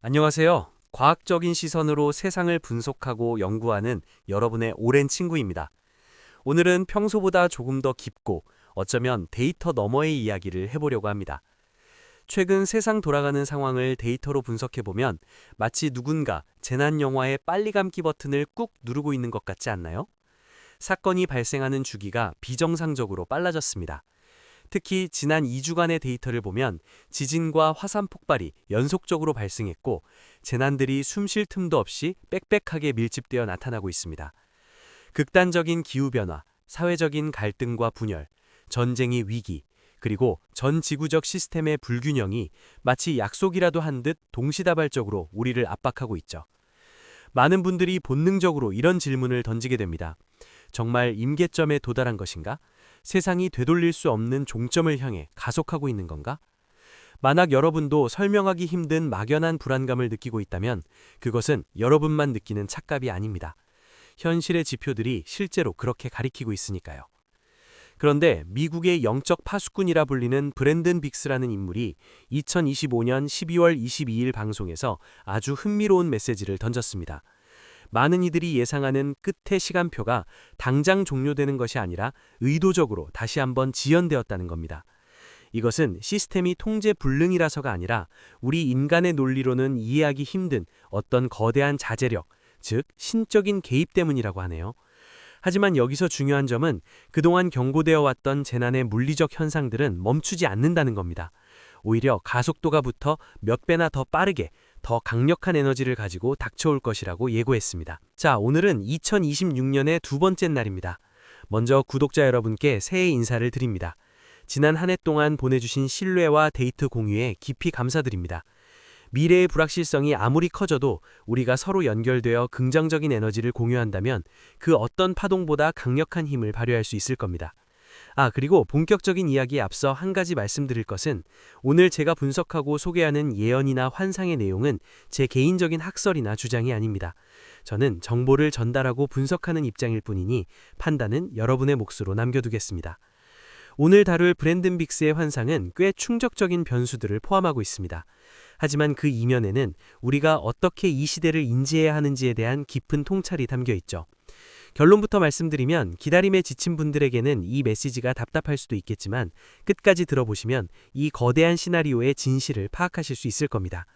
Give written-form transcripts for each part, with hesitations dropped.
안녕하세요. 과학적인 시선으로 세상을 분석하고 연구하는 여러분의 오랜 친구입니다. 오늘은 평소보다 조금 더 깊고 어쩌면 데이터 너머의 이야기를 해보려고 합니다. 최근 세상 돌아가는 상황을 데이터로 분석해보면 마치 누군가 재난 영화의 빨리 감기 버튼을 꾹 누르고 있는 것 같지 않나요? 사건이 발생하는 주기가 비정상적으로 빨라졌습니다. 특히 지난 2주간의 데이터를 보면 지진과 화산 폭발이 연속적으로 발생했고 재난들이 숨쉴 틈도 없이 빽빽하게 밀집되어 나타나고 있습니다. 극단적인 기후변화, 사회적인 갈등과 분열, 전쟁의 위기, 그리고 전 지구적 시스템의 불균형이 마치 약속이라도 한 듯 동시다발적으로 우리를 압박하고 있죠. 많은 분들이 본능적으로 이런 질문을 던지게 됩니다. 정말 임계점에 도달한 것인가? 세상이 되돌릴 수 없는 종점을 향해 가속하고 있는 건가? 만약 여러분도 설명하기 힘든 막연한 불안감을 느끼고 있다면 그것은 여러분만 느끼는 착각이 아닙니다. 현실의 지표들이 실제로 그렇게 가리키고 있으니까요. 그런데 미국의 영적 파수꾼이라 불리는 브랜든 빅스라는 인물이 2025년 12월 22일 방송에서 아주 흥미로운 메시지를 던졌습니다. 많은 이들이 예상하는 끝의 시간표가 당장 종료되는 것이 아니라 의도적으로 다시 한번 지연되었다는 겁니다. 이것은 시스템이 통제 불능이라서가 아니라 우리 인간의 논리로는 이해하기 힘든 어떤 거대한 자제력, 즉 신적인 개입 때문이라고 하네요. 하지만 여기서 중요한 점은 그동안 경고되어 왔던 재난의 물리적 현상들은 멈추지 않는다는 겁니다. 오히려 가속도가 붙어 몇 배나 더 빠르게 더 강력한 에너지를 가지고 닥쳐올 것이라고 예고했습니다. 자, 오늘은 2026년의 두 번째 날입니다. 먼저 구독자 여러분께 새해 인사를 드립니다. 지난 한 해 동안 보내주신 신뢰와 데이터 공유에 깊이 감사드립니다. 미래의 불확실성이 아무리 커져도 우리가 서로 연결되어 긍정적인 에너지를 공유한다면 그 어떤 파동보다 강력한 힘을 발휘할 수 있을 겁니다. 그리고 본격적인 이야기에 앞서 한 가지 말씀드릴 것은 오늘 제가 분석하고 소개하는 예언이나 환상의 내용은 제 개인적인 학설이나 주장이 아닙니다. 저는 정보를 전달하고 분석하는 입장일 뿐이니 판단은 여러분의 몫으로 남겨두겠습니다. 오늘 다룰 브랜든 빅스의 환상은 꽤 충격적인 변수들을 포함하고 있습니다. 하지만 그 이면에는 우리가 어떻게 이 시대를 인지해야 하는지에 대한 깊은 통찰이 담겨 있죠. 결론부터 말씀드리면 기다림에 지친 분들에게는 이 메시지가 답답할 수도 있겠지만 끝까지 들어보시면 이 거대한 시나리오의 진실을 파악하실 수 있을 겁니다.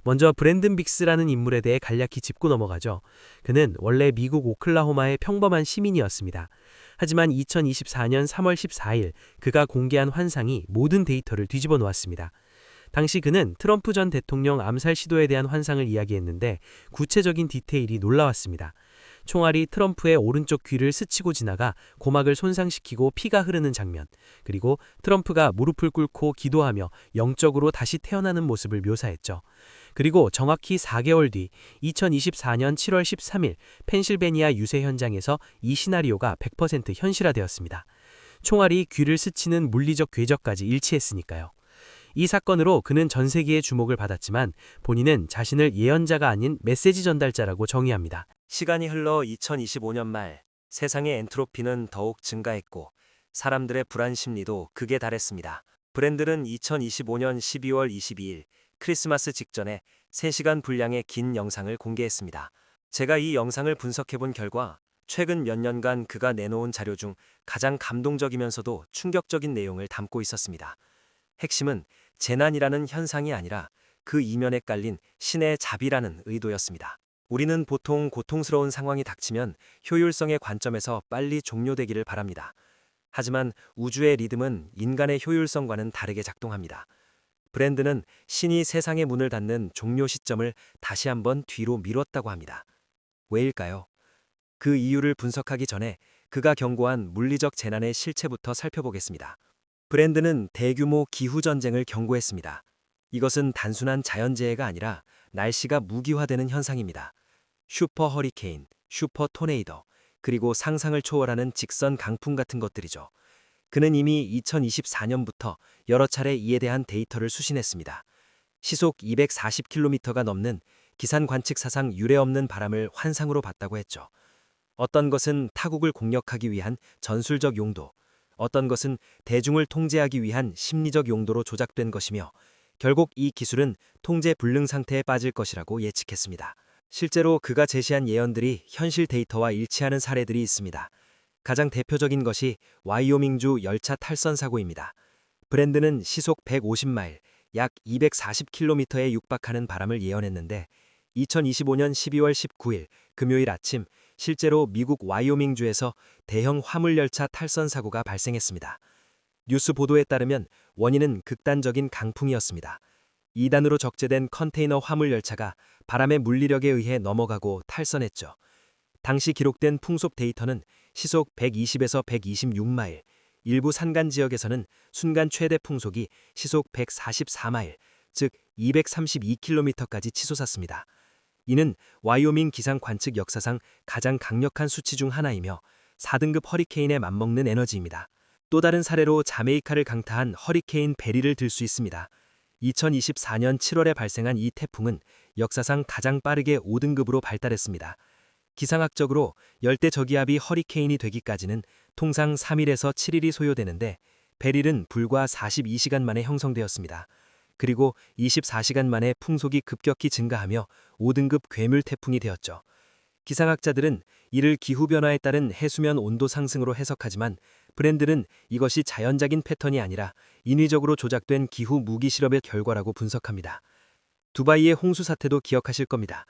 먼저 브랜든 빅스라는 인물에 대해 간략히 짚고 넘어가죠. 그는 원래 미국 오클라호마의 평범한 시민이었습니다. 하지만 2024년 3월 14일 그가 공개한 환상이 모든 데이터를 뒤집어 놓았습니다. 당시 그는 트럼프 전 대통령 암살 시도에 대한 환상을 이야기했는데 구체적인 디테일이 놀라웠습니다. 총알이 트럼프의 오른쪽 귀를 스치고 지나가 고막을 손상시키고 피가 흐르는 장면, 그리고 트럼프가 무릎을 꿇고 기도하며 영적으로 다시 태어나는 모습을 묘사했죠. 그리고 정확히 4개월 뒤 2024년 7월 13일 펜실베니아 유세 현장에서 이 시나리오가 100% 현실화되었습니다. 총알이 귀를 스치는 물리적 궤적까지 일치했으니까요. 이 사건으로 그는 전 세계의 주목을 받았지만 본인은 자신을 예언자가 아닌 메시지 전달자라고 정의합니다. 시간이 흘러 2025년 말 세상의 엔트로피는 더욱 증가했고 사람들의 불안 심리도 극에 달했습니다. 브랜드는 2025년 12월 22일 크리스마스 직전에 3시간 분량의 긴 영상을 공개했습니다. 제가 이 영상을 분석해본 결과 최근 몇 년간 그가 내놓은 자료 중 가장 감동적이면서도 충격적인 내용을 담고 있었습니다. 핵심은 재난이라는 현상이 아니라 그 이면에 깔린 신의 자비라는 의도였습니다. 우리는 보통 고통스러운 상황이 닥치면 효율성의 관점에서 빨리 종료되기를 바랍니다. 하지만 우주의 리듬은 인간의 효율성과는 다르게 작동합니다. 브랜드는 신이 세상의 문을 닫는 종료 시점을 다시 한번 뒤로 미뤘다고 합니다. 왜일까요? 그 이유를 분석하기 전에 그가 경고한 물리적 재난의 실체부터 살펴보겠습니다. 브랜드는 대규모 기후전쟁을 경고했습니다. 이것은 단순한 자연재해가 아니라 날씨가 무기화되는 현상입니다. 슈퍼 허리케인, 슈퍼 토네이도, 그리고 상상을 초월하는 직선 강풍 같은 것들이죠. 그는 이미 2024년부터 여러 차례 이에 대한 데이터를 수신했습니다. 시속 240km가 넘는 기산 관측 사상 유례없는 바람을 환상으로 봤다고 했죠. 어떤 것은 타국을 공략하기 위한 전술적 용도, 어떤 것은 대중을 통제하기 위한 심리적 용도로 조작된 것이며 결국 이 기술은 통제 불능 상태에 빠질 것이라고 예측했습니다. 실제로 그가 제시한 예언들이 현실 데이터와 일치하는 사례들이 있습니다. 가장 대표적인 것이 와이오밍주 열차 탈선 사고입니다. 브랜드는 시속 150마일, 약 240km에 육박하는 바람을 예언했는데 2025년 12월 19일 금요일 아침 실제로 미국 와이오밍주에서 대형 화물열차 탈선 사고가 발생했습니다. 뉴스 보도에 따르면 원인은 극단적인 강풍이었습니다. 2단으로 적재된 컨테이너 화물열차가 바람의 물리력에 의해 넘어가고 탈선했죠. 당시 기록된 풍속 데이터는 시속 120에서 126마일, 일부 산간 지역에서는 순간 최대 풍속이 시속 144마일, 즉 232km까지 치솟았습니다. 이는 와이오밍 기상 관측 역사상 가장 강력한 수치 중 하나이며 4등급 허리케인에 맞먹는 에너지입니다. 또 다른 사례로 자메이카를 강타한 허리케인 베리를 들 수 있습니다. 2024년 7월에 발생한 이 태풍은 역사상 가장 빠르게 5등급으로 발달했습니다. 기상학적으로 열대 저기압이 허리케인이 되기까지는 통상 3일에서 7일이 소요되는데 베릴은 불과 42시간 만에 형성되었습니다. 그리고 24시간 만에 풍속이 급격히 증가하며 5등급 괴물 태풍이 되었죠. 기상학자들은 이를 기후변화에 따른 해수면 온도 상승으로 해석하지만 브랜드는 이것이 자연적인 패턴이 아니라 인위적으로 조작된 기후 무기 실험의 결과라고 분석합니다. 두바이의 홍수 사태도 기억하실 겁니다.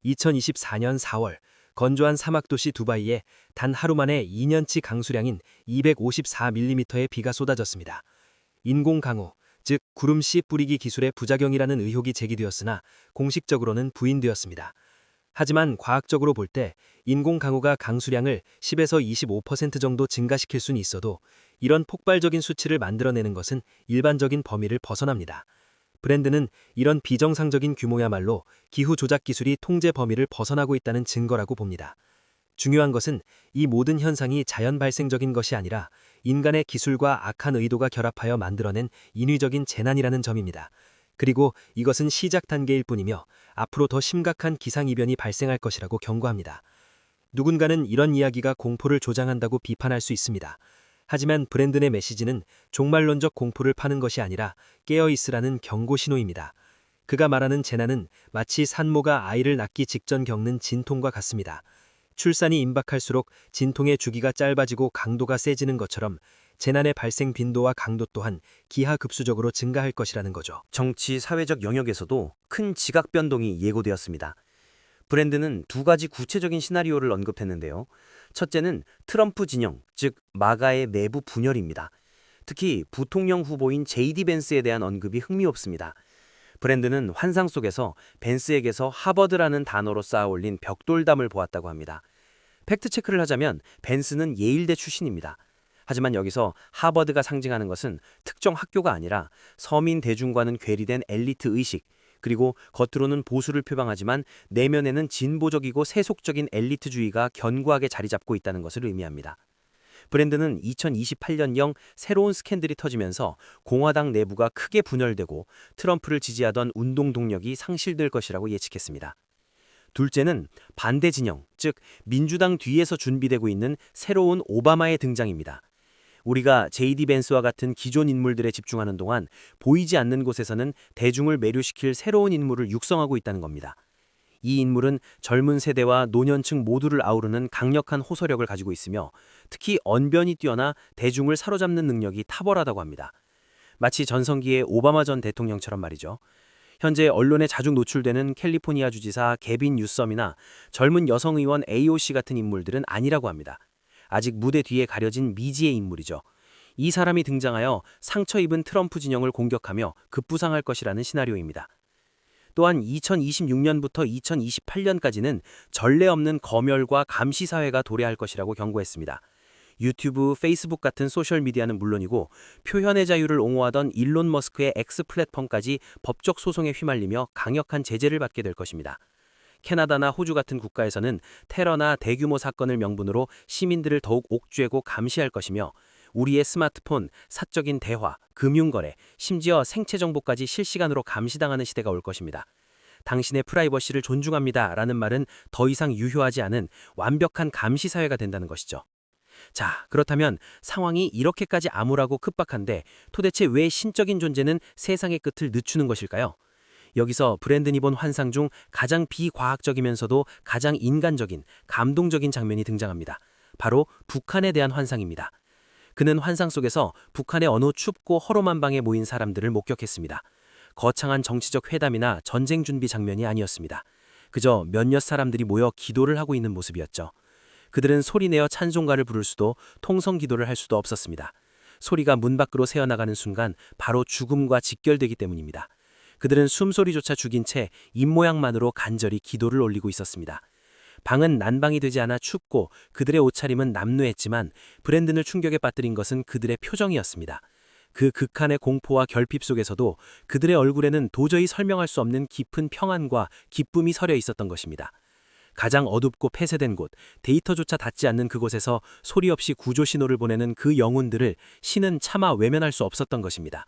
2024년 4월 건조한 사막도시 두바이에 단 하루 만에 2년치 강수량인 254mm의 비가 쏟아졌습니다. 인공 강우, 즉 구름 씨 뿌리기 기술의 부작용이라는 의혹이 제기되었으나 공식적으로는 부인되었습니다. 하지만 과학적으로 볼 때 인공 강우가 강수량을 10에서 25% 정도 증가시킬 수는 있어도 이런 폭발적인 수치를 만들어내는 것은 일반적인 범위를 벗어납니다. 브랜드는 이런 비정상적인 규모야말로 기후 조작 기술이 통제 범위를 벗어나고 있다는 증거라고 봅니다. 중요한 것은 이 모든 현상이 자연 발생적인 것이 아니라 인간의 기술과 악한 의도가 결합하여 만들어낸 인위적인 재난이라는 점입니다. 그리고 이것은 시작 단계일 뿐이며 앞으로 더 심각한 기상이변이 발생할 것이라고 경고합니다. 누군가는 이런 이야기가 공포를 조장한다고 비판할 수 있습니다. 하지만 브랜드의 메시지는 종말론적 공포를 파는 것이 아니라 깨어있으라는 경고 신호입니다. 그가 말하는 재난은 마치 산모가 아이를 낳기 직전 겪는 진통과 같습니다. 출산이 임박할수록 진통의 주기가 짧아지고 강도가 세지는 것처럼 재난의 발생 빈도와 강도 또한 기하급수적으로 증가할 것이라는 거죠. 정치, 사회적 영역에서도 큰 지각 변동이 예고되었습니다. 브랜드는 두 가지 구체적인 시나리오를 언급했는데요. 첫째는 트럼프 진영, 즉 마가의 내부 분열입니다. 특히 부통령 후보인 제이디 벤스에 대한 언급이 흥미롭습니다. 브랜드는 환상 속에서 벤스에게서 하버드라는 단어로 쌓아올린 벽돌담을 보았다고 합니다. 팩트체크를 하자면 벤스는 예일대 출신입니다. 하지만 여기서 하버드가 상징하는 것은 특정 학교가 아니라 서민 대중과는 괴리된 엘리트 의식, 그리고 겉으로는 보수를 표방하지만 내면에는 진보적이고 세속적인 엘리트주의가 견고하게 자리 잡고 있다는 것을 의미합니다. 브랜드는 2028년경 새로운 스캔들이 터지면서 공화당 내부가 크게 분열되고 트럼프를 지지하던 운동 동력이 상실될 것이라고 예측했습니다. 둘째는 반대 진영, 즉 민주당 뒤에서 준비되고 있는 새로운 오바마의 등장입니다. 우리가 제이디 벤스와 같은 기존 인물들에 집중하는 동안 보이지 않는 곳에서는 대중을 매료시킬 새로운 인물을 육성하고 있다는 겁니다. 이 인물은 젊은 세대와 노년층 모두를 아우르는 강력한 호소력을 가지고 있으며 특히 언변이 뛰어나 대중을 사로잡는 능력이 탁월하다고 합니다. 마치 전성기의 오바마 전 대통령처럼 말이죠. 현재 언론에 자주 노출되는 캘리포니아 주지사 개빈 뉴섬이나 젊은 여성 의원 AOC 같은 인물들은 아니라고 합니다. 아직 무대 뒤에 가려진 미지의 인물이죠. 이 사람이 등장하여 상처 입은 트럼프 진영을 공격하며 급부상할 것이라는 시나리오입니다. 또한 2026년부터 2028년까지는 전례 없는 검열과 감시 사회가 도래할 것이라고 경고했습니다. 유튜브, 페이스북 같은 소셜미디어는 물론이고 표현의 자유를 옹호하던 일론 머스크의 X 플랫폼까지 법적 소송에 휘말리며 강력한 제재를 받게 될 것입니다. 캐나다나 호주 같은 국가에서는 테러나 대규모 사건을 명분으로 시민들을 더욱 옥죄고 감시할 것이며 우리의 스마트폰, 사적인 대화, 금융거래, 심지어 생체 정보까지 실시간으로 감시당하는 시대가 올 것입니다. 당신의 프라이버시를 존중합니다 라는 말은 더 이상 유효하지 않은 완벽한 감시 사회가 된다는 것이죠. 자, 그렇다면 상황이 이렇게까지 암울하고 급박한데 도대체 왜 신적인 존재는 세상의 끝을 늦추는 것일까요? 여기서 브랜든이 본 환상 중 가장 비과학적이면서도 가장 인간적인, 감동적인 장면이 등장합니다. 바로 북한에 대한 환상입니다. 그는 환상 속에서 북한의 어느 춥고 허름한 방에 모인 사람들을 목격했습니다. 거창한 정치적 회담이나 전쟁 준비 장면이 아니었습니다. 그저 몇몇 사람들이 모여 기도를 하고 있는 모습이었죠. 그들은 소리내어 찬송가를 부를 수도 통성 기도를 할 수도 없었습니다. 소리가 문 밖으로 새어나가는 순간 바로 죽음과 직결되기 때문입니다. 그들은 숨소리조차 죽인 채 입모양만으로 간절히 기도를 올리고 있었습니다. 방은 난방이 되지 않아 춥고 그들의 옷차림은 남루했지만 브랜든을 충격에 빠뜨린 것은 그들의 표정이었습니다. 그 극한의 공포와 결핍 속에서도 그들의 얼굴에는 도저히 설명할 수 없는 깊은 평안과 기쁨이 서려 있었던 것입니다. 가장 어둡고 폐쇄된 곳, 데이터조차 닿지 않는 그곳에서 소리 없이 구조 신호를 보내는 그 영혼들을 신은 차마 외면할 수 없었던 것입니다.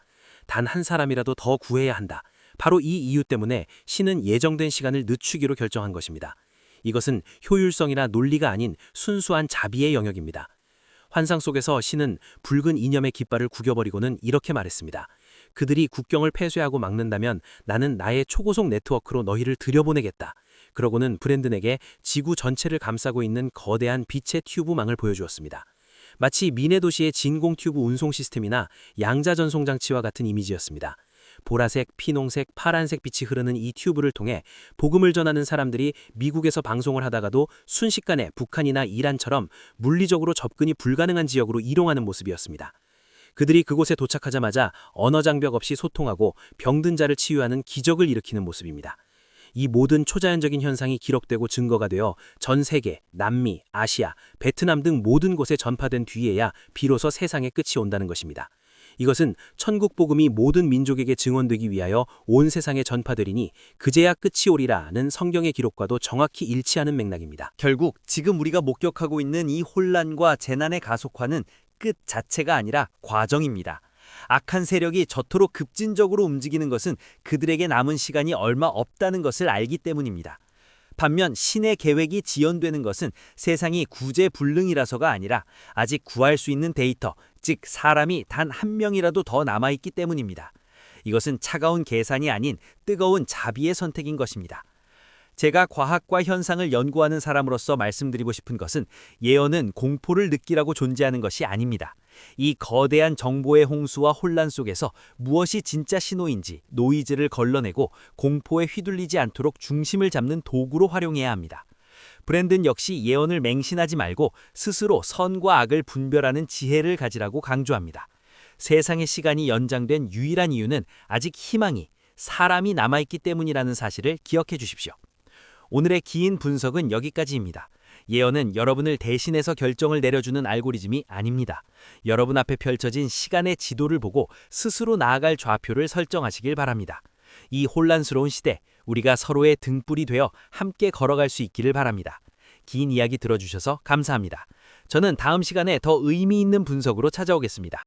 단 한 사람이라도 더 구해야 한다. 바로 이 이유 때문에 신은 예정된 시간을 늦추기로 결정한 것입니다. 이것은 효율성이나 논리가 아닌 순수한 자비의 영역입니다. 환상 속에서 신은 붉은 이념의 깃발을 구겨버리고는 이렇게 말했습니다. 그들이 국경을 폐쇄하고 막는다면 나는 나의 초고속 네트워크로 너희를 들여보내겠다. 그러고는 브랜든에게 지구 전체를 감싸고 있는 거대한 빛의 튜브망을 보여주었습니다. 마치 미네 도시의 진공 튜브 운송 시스템이나 양자 전송 장치와 같은 이미지였습니다. 보라색, 피농색, 파란색 빛이 흐르는 이 튜브를 통해 복음을 전하는 사람들이 미국에서 방송을 하다가도 순식간에 북한이나 이란처럼 물리적으로 접근이 불가능한 지역으로 이동하는 모습이었습니다. 그들이 그곳에 도착하자마자 언어 장벽 없이 소통하고 병든 자를 치유하는 기적을 일으키는 모습입니다. 이 모든 초자연적인 현상이 기록되고 증거가 되어 전 세계, 남미, 아시아, 베트남 등 모든 곳에 전파된 뒤에야 비로소 세상의 끝이 온다는 것입니다. 이것은 천국 복음이 모든 민족에게 증언되기 위하여 온 세상에 전파되리니 그제야 끝이 오리라는 성경의 기록과도 정확히 일치하는 맥락입니다. 결국 지금 우리가 목격하고 있는 이 혼란과 재난의 가속화는 끝 자체가 아니라 과정입니다. 악한 세력이 저토록 급진적으로 움직이는 것은 그들에게 남은 시간이 얼마 없다는 것을 알기 때문입니다. 반면 신의 계획이 지연되는 것은 세상이 구제불능이라서가 아니라 아직 구할 수 있는 데이터, 즉 사람이 단 한 명이라도 더 남아있기 때문입니다. 이것은 차가운 계산이 아닌 뜨거운 자비의 선택인 것입니다. 제가 과학과 현상을 연구하는 사람으로서 말씀드리고 싶은 것은 예언은 공포를 느끼라고 존재하는 것이 아닙니다. 이 거대한 정보의 홍수와 혼란 속에서 무엇이 진짜 신호인지 노이즈를 걸러내고 공포에 휘둘리지 않도록 중심을 잡는 도구로 활용해야 합니다. 브랜든 역시 예언을 맹신하지 말고 스스로 선과 악을 분별하는 지혜를 가지라고 강조합니다. 세상의 시간이 연장된 유일한 이유는 아직 희망이, 사람이 남아있기 때문이라는 사실을 기억해 주십시오. 오늘의 긴 분석은 여기까지입니다. 예언은 여러분을 대신해서 결정을 내려주는 알고리즘이 아닙니다. 여러분 앞에 펼쳐진 시간의 지도를 보고 스스로 나아갈 좌표를 설정하시길 바랍니다. 이 혼란스러운 시대, 우리가 서로의 등불이 되어 함께 걸어갈 수 있기를 바랍니다. 긴 이야기 들어주셔서 감사합니다. 저는 다음 시간에 더 의미 있는 분석으로 찾아오겠습니다.